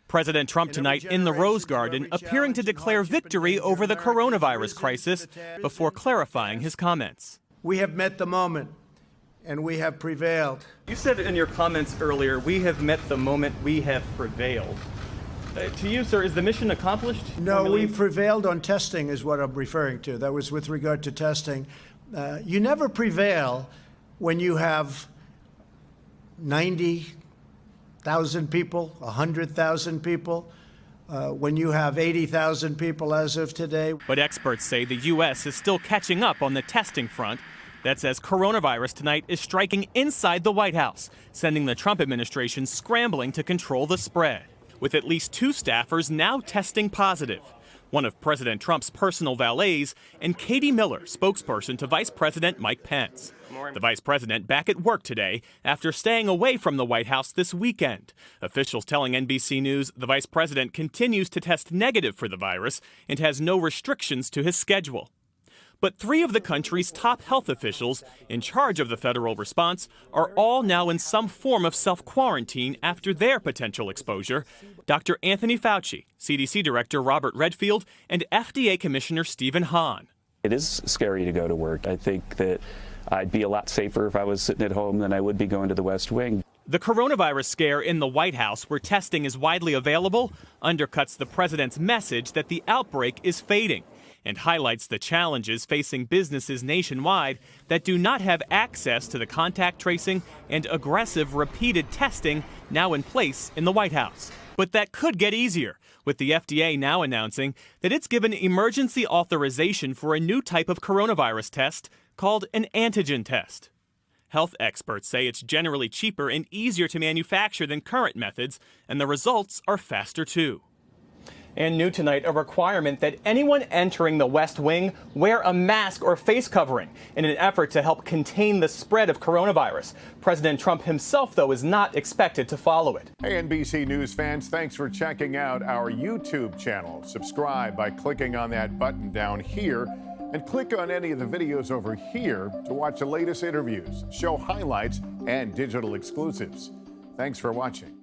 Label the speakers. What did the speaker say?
Speaker 1: President Trump tonight in the Rose Garden appearing to declare victory over the coronavirus crisis before clarifying his comments.
Speaker 2: We have met the moment, and we have prevailed.
Speaker 1: You said in your comments earlier, we have met the moment, we have prevailed. To you, sir, is the mission accomplished?
Speaker 2: No, we prevailed on testing is what I'm referring to. That was with regard to testing. You never prevail when you have 90,000 people, 100,000 people, when you have 80,000 people as of today.
Speaker 1: But experts say the U.S. is still catching up on the testing front. That says coronavirus tonight is striking inside the White House, sending the Trump administration scrambling to control the spread, with at least 2 staffers now testing positive. One of President Trump's personal valets, and Katie Miller, spokesperson to Vice President Mike Pence. The vice president back at work today after staying away from the White House this weekend. Officials telling NBC News the vice president continues to test negative for the virus and has no restrictions to his schedule. But 3 of the country's top health officials in charge of the federal response are all now in some form of self-quarantine after their potential exposure. Dr. Anthony Fauci, CDC Director Robert Redfield, and FDA Commissioner Stephen Hahn.
Speaker 3: It is scary to go to work. I think that I'd be a lot safer if I was sitting at home than I would be going to the West Wing.
Speaker 1: The coronavirus scare in the White House, where testing is widely available, undercuts the president's message that the outbreak is fading, and highlights the challenges facing businesses nationwide that do not have access to the contact tracing and aggressive repeated testing now in place in the White House. But that could get easier, with the FDA now announcing that it's given emergency authorization for a new type of coronavirus test called an antigen test. Health experts say it's generally cheaper and easier to manufacture than current methods, and the results are faster too. And new tonight, a requirement that anyone entering the West Wing wear a mask or face covering in an effort to help contain the spread of coronavirus. President Trump himself, though, is not expected to follow it.
Speaker 4: Hey, NBC News fans, thanks for checking out our YouTube channel. Subscribe by clicking on that button down here, and click on any of the videos over here to watch the latest interviews, show highlights, and digital exclusives. Thanks for watching.